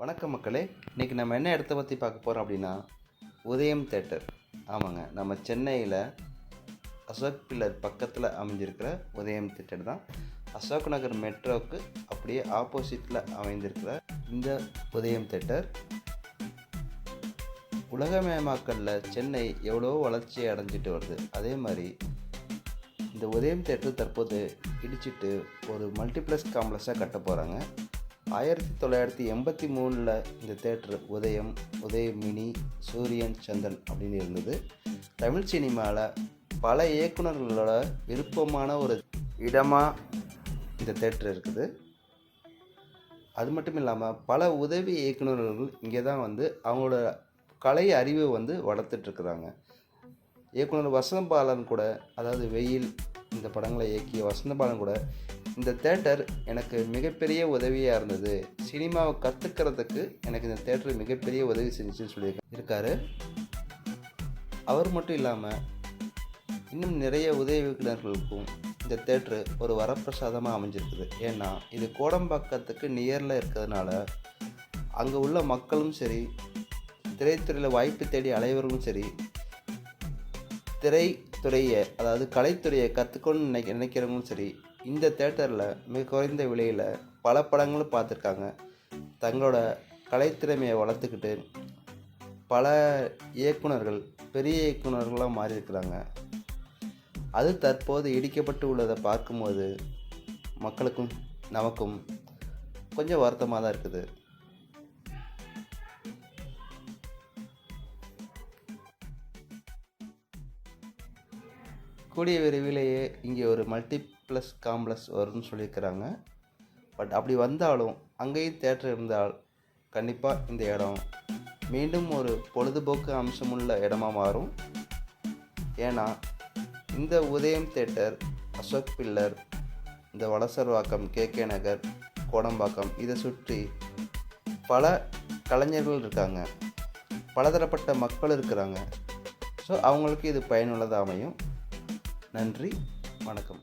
வணக்கம் மக்களே. இன்றைக்கி நம்ம என்ன இடத்த பற்றி பார்க்க போகிறோம் அப்படின்னா உதயம் தேட்டர். ஆமாங்க, நம்ம சென்னையில் அசோக் பில்லர் பக்கத்தில் அமைஞ்சிருக்கிற உதயம் தேட்டர் தான். அசோக் நகர் மெட்ரோவுக்கு அப்படியே ஆப்போசிட்டில் அமைந்திருக்கிற இந்த உதயம் தேட்டர் உலகமயமாக்கலில் சென்னை எவ்வளோ வளர்ச்சி அடைஞ்சிட்டு வருது. அதே மாதிரி இந்த உதயம் தேட்டர் தற்போது இடிச்சிட்டு ஒரு மல்டிப்ளெக்ஸ் காம்ப்ளெக்ஸாக கட்ட போகிறாங்க. 1983 இந்த தேட்டர் உதயம் மினி, சூரியன், சந்திரன் அப்படின்னு இருந்தது. தமிழ் சினிமாவில் பல இயக்குநர்களோட விருப்பமான ஒரு இடமாக இந்த தேட்டர் இருக்குது. அது மட்டும் இல்லாமல் பல உதவி இயக்குநர்கள் இங்கே தான் அவங்களோட கலை அறிவை வளர்த்துட்ருக்குறாங்க. இயக்குனர் வசந்தபாலன் கூட, அதாவது வெயில் இந்த படங்களை இயக்கிய வசந்தபாலன் கூட இந்த தேட்டர் எனக்கு மிகப்பெரிய உதவியாக இருந்தது, சினிமாவை கற்றுக்கிறதுக்கு எனக்கு இந்த தேட்டர் மிகப்பெரிய உதவி செஞ்சுன்னு சொல்லியிருக்காரு. அவர் மட்டும் இல்லாமல் இன்னும் நிறைய உதவி இயக்குநர்களுக்கும் இந்த தேட்டரு ஒரு வரப்பிரசாதமாக அமைஞ்சிருக்குது. ஏன்னா இது கோடம்பாக்கத்துக்கு நியரில் இருக்கிறதுனால அங்கே உள்ள மக்களும் சரி, திரைத்துறையில் வாய்ப்பு தேடி அலைவர்களும் சரி, திரைத்துறையை அதாவது கலைத்துறையை கற்றுக்கணும்னு நினைக்கிறவங்களும் சரி, இந்த தேட்டரில் மிக குறைந்த விலையில் பல படங்களும் பார்த்துருக்காங்க. தங்களோட கலைத்திறமையை வளர்த்துக்கிட்டு பல இயக்குனர்கள் பெரிய இயக்குனர்களாக மாறியிருக்கிறாங்க. அது தற்போது இடிக்கப்பட்டு உள்ளதை பார்க்கும்போது மக்களுக்கும் நமக்கும் கொஞ்சம் வருத்தமாக தான் இருக்குது. கூடிய விரைவிலேயே இங்கே ஒரு மல்டிப்ளெக்ஸ் காம்ப்ளெக்ஸ் வரும்னு சொல்லியிருக்கிறாங்க. பட் அப்படி வந்தாலும் அங்கேயும் தேட்டர் இருந்தால் கண்டிப்பாக இந்த இடம் மீண்டும் ஒரு பொழுதுபோக்கு அம்சமுள்ள இடமா மாறும். ஏன்னா இந்த உதயம் தேட்டர், அசோக் பில்லர், இந்த வலசர்வாக்கம், கேகே நகர், கோடம்பாக்கம் இதை சுற்றி பல கலைஞர்கள் இருக்காங்க, பலதரப்பட்ட மக்கள் இருக்கிறாங்க. ஸோ அவங்களுக்கு இது பயனுள்ளதாக அமையும். நன்றி, வணக்கம்.